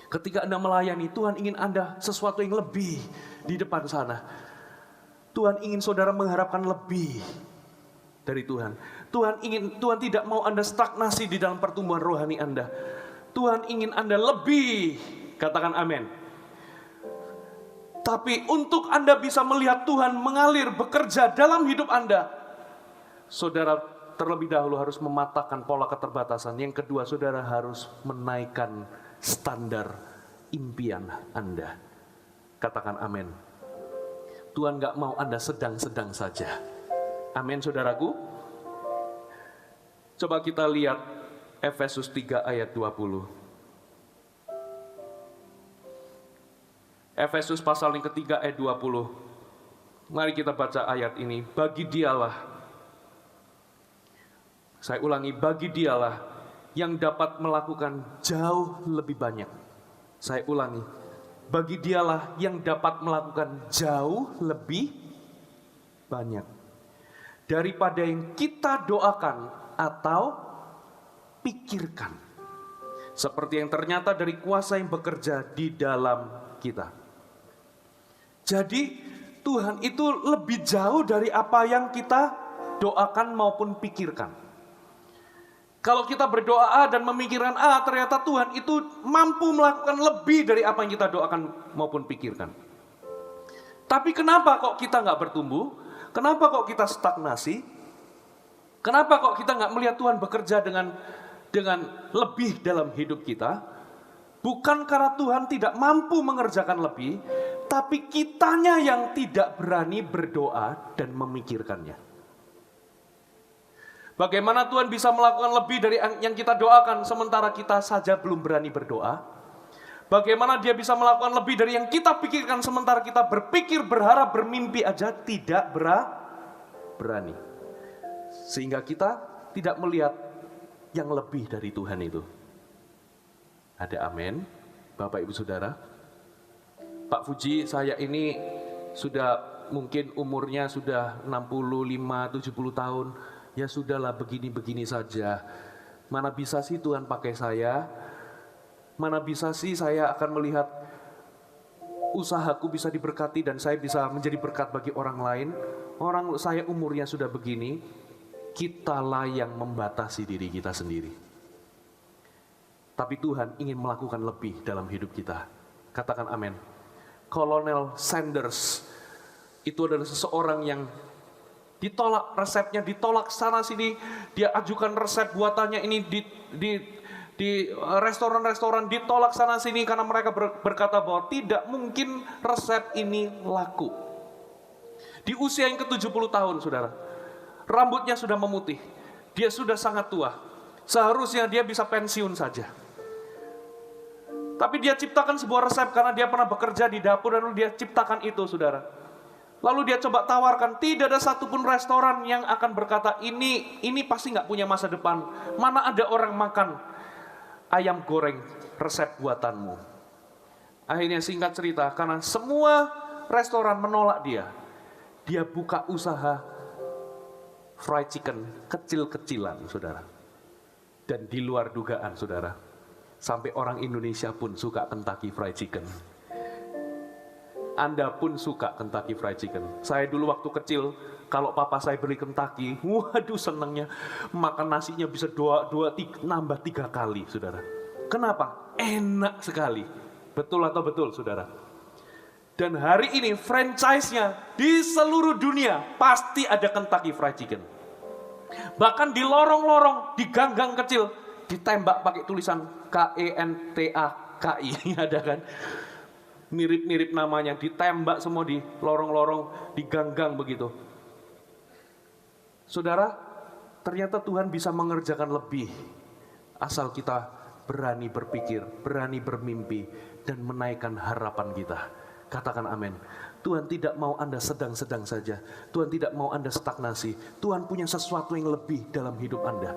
Ketika Anda melayani, Tuhan ingin Anda sesuatu yang lebih di depan sana. Tuhan ingin saudara mengharapkan lebih dari Tuhan. Tuhan tidak mau Anda stagnasi di dalam pertumbuhan rohani Anda. Tuhan ingin Anda lebih. Katakan amin. Tapi untuk Anda bisa melihat Tuhan mengalir, bekerja dalam hidup Anda, saudara terlebih dahulu harus mematahkan pola keterbatasan. Yang kedua, saudara harus menaikkan standar impian Anda. Katakan amin. Tuhan gak mau Anda sedang-sedang saja. Amin saudaraku. Coba kita lihat Efesus 3 ayat 20. Efesus pasal yang ketiga ayat 20. Mari kita baca ayat ini. Bagi dialah, saya ulangi, bagi dialah yang dapat melakukan jauh lebih banyak. Saya ulangi, bagi dialah yang dapat melakukan jauh lebih banyak daripada yang kita doakan atau pikirkan. Seperti yang ternyata dari kuasa yang bekerja di dalam kita. Jadi Tuhan itu lebih jauh dari apa yang kita doakan maupun pikirkan. Kalau kita berdoa A dan memikirkan A, ternyata Tuhan itu mampu melakukan lebih dari apa yang kita doakan maupun pikirkan. Tapi kenapa kok kita nggak bertumbuh? Kenapa kok kita stagnasi? Kenapa kok kita nggak melihat Tuhan bekerja dengan lebih dalam hidup kita? Bukan karena Tuhan tidak mampu mengerjakan lebih, tapi kitanya yang tidak berani berdoa dan memikirkannya. Bagaimana Tuhan bisa melakukan lebih dari yang kita doakan sementara kita saja belum berani berdoa? Bagaimana Dia bisa melakukan lebih dari yang kita pikirkan sementara kita berpikir, berharap, bermimpi aja tidak berani. Sehingga kita tidak melihat yang lebih dari Tuhan itu. Ada amin, Bapak Ibu Saudara? Pak Fuji, saya ini sudah mungkin umurnya sudah 65-70 tahun. Ya sudahlah, begini-begini saja. Mana bisa sih Tuhan pakai saya? Mana bisa sih saya akan melihat usahaku bisa diberkati dan saya bisa menjadi berkat bagi orang lain? Orang saya umurnya sudah begini, kitalah yang membatasi diri kita sendiri. Tapi Tuhan ingin melakukan lebih dalam hidup kita. Katakan amin. Kolonel Sanders itu adalah seseorang yang ditolak resepnya, ditolak sana sini. Dia ajukan resep buatannya ini di restoran-restoran, ditolak sana sini karena mereka berkata bahwa tidak mungkin resep ini laku. Di usia yang ke-70 tahun, saudara, rambutnya sudah memutih, dia sudah sangat tua. Seharusnya dia bisa pensiun saja. Tapi dia ciptakan sebuah resep karena dia pernah bekerja di dapur dan lalu dia ciptakan itu, saudara. Lalu dia coba tawarkan, tidak ada satupun restoran yang akan berkata, ini pasti nggak punya masa depan. Mana ada orang makan ayam goreng resep buatanmu. Akhirnya singkat cerita, karena semua restoran menolak dia buka usaha fried chicken kecil-kecilan, saudara. Dan di luar dugaan, saudara, sampai orang Indonesia pun suka Kentucky Fried Chicken. Anda pun suka Kentucky Fried Chicken. Saya dulu waktu kecil, kalau papa saya beli Kentucky, waduh senangnya. Makan nasinya bisa nambah 3 kali, saudara. Kenapa? Enak sekali. Betul atau betul, saudara? Dan hari ini franchise-nya di seluruh dunia pasti ada Kentucky Fried Chicken. Bahkan di lorong-lorong, di gang-gang kecil, ditembak pakai tulisan KENTAKI. Ada kan? Mirip-mirip namanya, ditembak semua di lorong-lorong, di gang-gang begitu. Saudara, ternyata Tuhan bisa mengerjakan lebih asal kita berani berpikir, berani bermimpi, dan menaikkan harapan kita. Katakan amin. Tuhan tidak mau Anda sedang-sedang saja. Tuhan tidak mau Anda stagnasi. Tuhan punya sesuatu yang lebih dalam hidup Anda.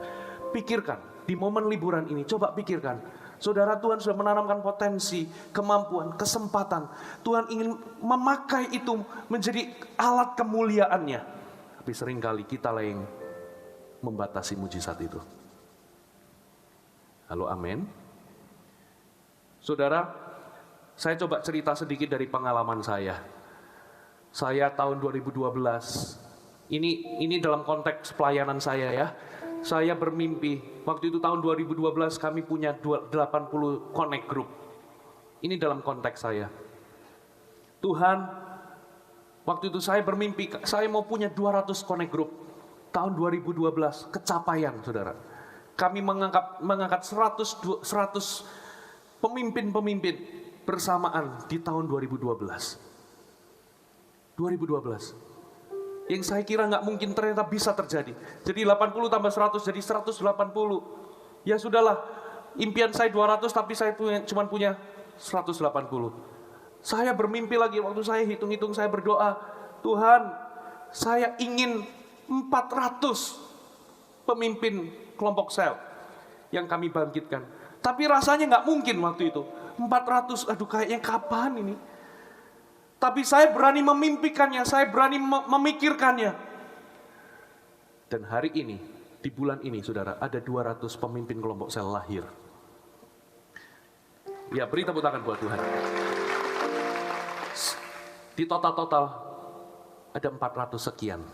Pikirkan, di momen liburan ini, coba pikirkan. Saudara, Tuhan sudah menanamkan potensi, kemampuan, kesempatan. Tuhan ingin memakai itu menjadi alat kemuliaannya. Tapi seringkali kita lah yang membatasi mujizat itu. Halo, amin. Saudara, saya coba cerita sedikit dari pengalaman saya. Saya tahun 2012, ini dalam konteks pelayanan saya ya. Saya bermimpi, waktu itu tahun 2012 kami punya 80 connect group. Ini dalam konteks saya. Tuhan, waktu itu saya bermimpi, saya mau punya 200 connect group. Tahun 2012, kecapaian, saudara. Kami mengangkat 100 pemimpin-pemimpin bersamaan di tahun 2012. 2012. Yang saya kira nggak mungkin ternyata bisa terjadi. Jadi 80 tambah 100 jadi 180. Ya sudahlah, impian saya 200 tapi saya cuma punya 180. Saya bermimpi lagi waktu saya hitung-hitung, saya berdoa, Tuhan, saya ingin 400 pemimpin kelompok sel yang kami bangkitkan. Tapi rasanya nggak mungkin waktu itu. 400, aduh kayaknya kapan ini? Tapi saya berani memimpikannya, saya berani memikirkannya. Dan hari ini, di bulan ini saudara, ada 200 pemimpin kelompok sel lahir. Ya, beri tepuk tangan buat Tuhan. Di total ada 400 sekian.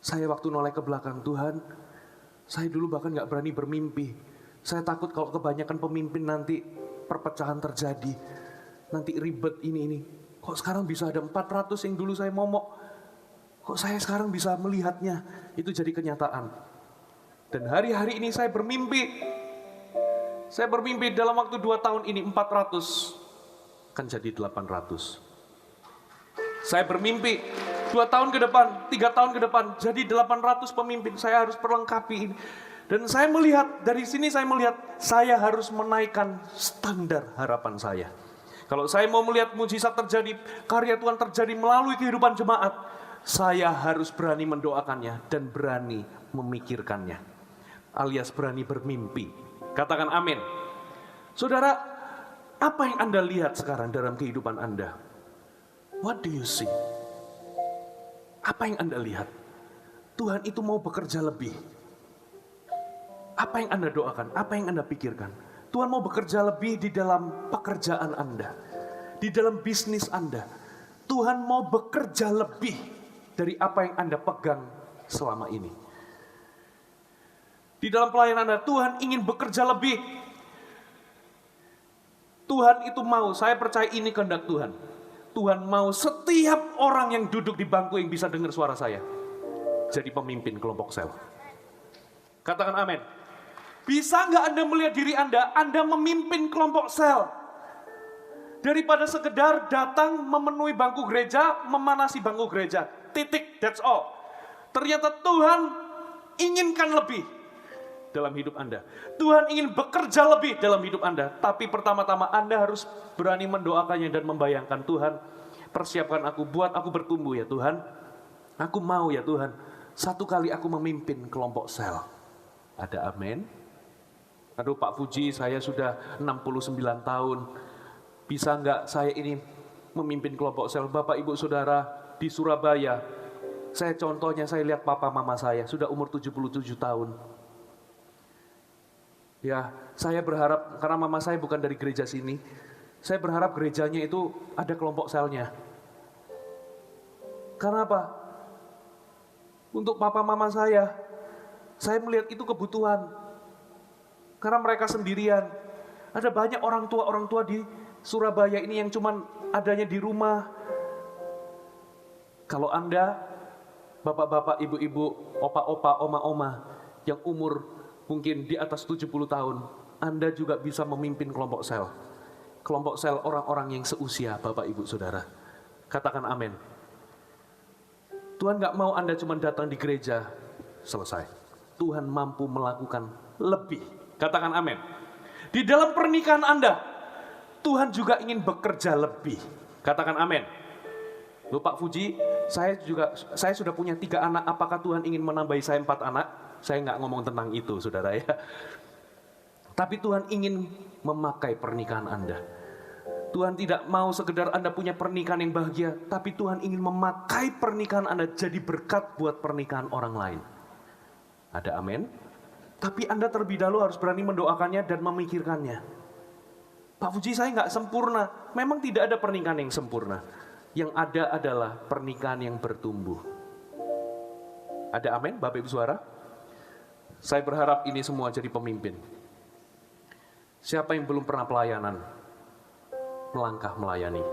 Saya waktu noleh ke belakang, Tuhan, saya dulu bahkan gak berani bermimpi. Saya takut kalau kebanyakan pemimpin nanti perpecahan terjadi. Nanti ribet ini. Kok sekarang bisa ada 400 yang dulu saya momok? Kok saya sekarang bisa melihatnya? Itu jadi kenyataan. Dan hari-hari ini saya bermimpi. Saya bermimpi dalam waktu 2 tahun ini 400 akan jadi 800. Saya bermimpi 2 tahun ke depan, 3 tahun ke depan jadi 800 pemimpin. Saya harus perlengkapi ini. Dan saya melihat, dari sini saya melihat saya harus menaikkan standar harapan saya. Kalau saya mau melihat mujizat terjadi, karya Tuhan terjadi melalui kehidupan jemaat, saya harus berani mendoakannya dan berani memikirkannya. Alias berani bermimpi. Katakan amin. Saudara, apa yang Anda lihat sekarang dalam kehidupan Anda? What do you see? Apa yang Anda lihat? Tuhan itu mau bekerja lebih. Apa yang Anda doakan? Apa yang Anda pikirkan? Tuhan mau bekerja lebih di dalam pekerjaan Anda. Di dalam bisnis Anda. Tuhan mau bekerja lebih dari apa yang Anda pegang selama ini. Di dalam pelayanan Anda, Tuhan ingin bekerja lebih. Tuhan itu mau, saya percaya ini kehendak Tuhan. Tuhan mau setiap orang yang duduk di bangku yang bisa dengar suara saya jadi pemimpin kelompok sel. Katakan amin. Bisa nggak Anda melihat diri Anda memimpin kelompok sel? Daripada sekedar datang memenuhi bangku gereja, memanasi bangku gereja. Titik, that's all. Ternyata Tuhan inginkan lebih dalam hidup Anda. Tuhan ingin bekerja lebih dalam hidup Anda. Tapi pertama-tama Anda harus berani mendoakannya dan membayangkan, Tuhan, persiapkan aku, buat aku bertumbuh ya Tuhan. Aku mau ya Tuhan, satu kali aku memimpin kelompok sel. Ada amin? Aduh Pak Fuji, saya sudah 69 tahun. Bisa nggak saya ini memimpin kelompok sel? Bapak Ibu Saudara di Surabaya, saya contohnya saya lihat papa mama saya sudah umur 77 tahun. Ya, saya berharap, karena mama saya bukan dari gereja sini, saya berharap gerejanya itu ada kelompok selnya. Karena apa? Untuk papa mama saya melihat itu kebutuhan. Karena mereka sendirian. Ada banyak orang tua di Surabaya ini yang cuman adanya di rumah. Kalau Anda, bapak-bapak, ibu-ibu, opa-opa, oma-oma yang umur mungkin di atas 70 tahun, Anda juga bisa memimpin kelompok sel. Kelompok sel orang-orang yang seusia Bapak Ibu Saudara. Katakan amin. Tuhan gak mau Anda cuma datang di gereja, selesai. Tuhan mampu melakukan lebih. Katakan amin. Di dalam pernikahan Anda, Tuhan juga ingin bekerja lebih. Katakan amin. Loh Pak Fuji, saya sudah punya 3 anak, apakah Tuhan ingin menambahi saya 4 anak? Saya nggak ngomong tentang itu, saudara ya. Tapi Tuhan ingin memakai pernikahan Anda. Tuhan tidak mau sekedar Anda punya pernikahan yang bahagia, tapi Tuhan ingin memakai pernikahan Anda jadi berkat buat pernikahan orang lain. Ada amin? Tapi Anda terlebih dahulu harus berani mendoakannya dan memikirkannya. Pak Fuji, saya nggak sempurna. Memang tidak ada pernikahan yang sempurna. Yang ada adalah pernikahan yang bertumbuh. Ada amin, Bapak Ibu Saudara? Saya berharap ini semua jadi pemimpin. Siapa yang belum pernah pelayanan, melangkah melayani.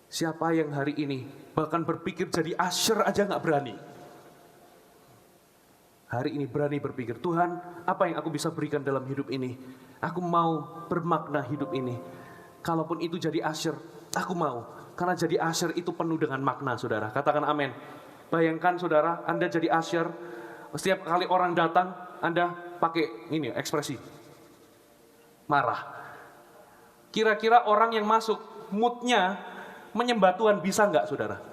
Siapa yang hari ini bahkan berpikir jadi usher aja nggak berani. Hari ini berani berpikir, Tuhan, apa yang aku bisa berikan dalam hidup ini? Aku mau bermakna hidup ini. Kalaupun itu jadi usher, aku mau. Karena jadi usher itu penuh dengan makna, saudara. Katakan amin. Bayangkan, saudara, Anda jadi usher. Setiap kali orang datang, Anda pakai ini ekspresi marah. Kira-kira orang yang masuk moodnya menyembah Tuhan bisa nggak, saudara?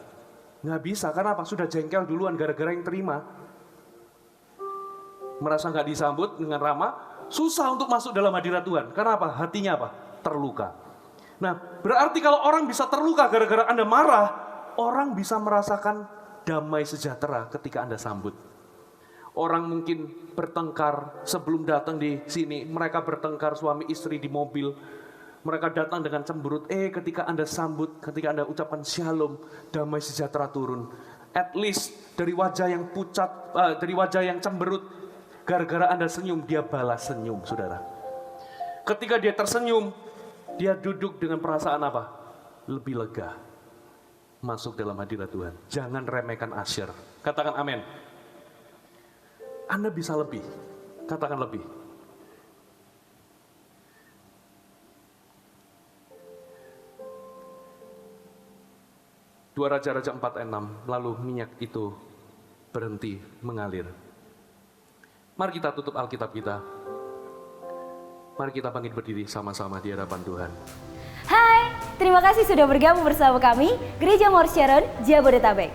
Nggak bisa. Karena apa? Sudah jengkel duluan gara-gara yang terima. Merasa nggak disambut dengan ramah, susah untuk masuk dalam hadirat Tuhan. Karena apa? Hatinya apa? Terluka. Nah, berarti kalau orang bisa terluka gara-gara Anda marah, orang bisa merasakan damai sejahtera ketika Anda sambut. Orang mungkin bertengkar sebelum datang di sini, mereka bertengkar suami istri di mobil. Mereka datang dengan cemberut, ketika Anda sambut, ketika Anda ucapkan shalom, damai sejahtera turun. At least dari wajah yang pucat, dari wajah yang cemberut, gara-gara Anda senyum, dia balas senyum, saudara. Ketika dia tersenyum, dia duduk dengan perasaan apa? Lebih lega. Masuk dalam hadirat Tuhan. Jangan remehkan asyir. Katakan amin. Anda bisa lebih. Katakan lebih. 2 Raja-Raja 4 ayat 6, lalu minyak itu berhenti mengalir. Mari kita tutup Alkitab kita. Mari kita bangkit berdiri sama-sama di hadapan Tuhan. Hai, terima kasih sudah bergabung bersama kami, Gereja Mor Sharon, Jabodetabek.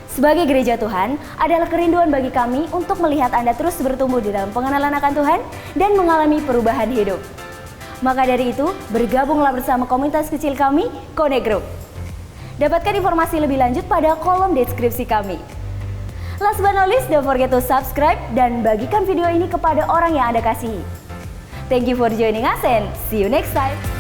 Sebagai gereja Tuhan, adalah kerinduan bagi kami untuk melihat Anda terus bertumbuh di dalam pengenalan akan Tuhan dan mengalami perubahan hidup. Maka dari itu, bergabunglah bersama komunitas kecil kami, Connect Group. Dapatkan informasi lebih lanjut pada kolom deskripsi kami. Last but not least, don't forget to subscribe dan bagikan video ini kepada orang yang Anda kasihi. Thank you for joining us and see you next time.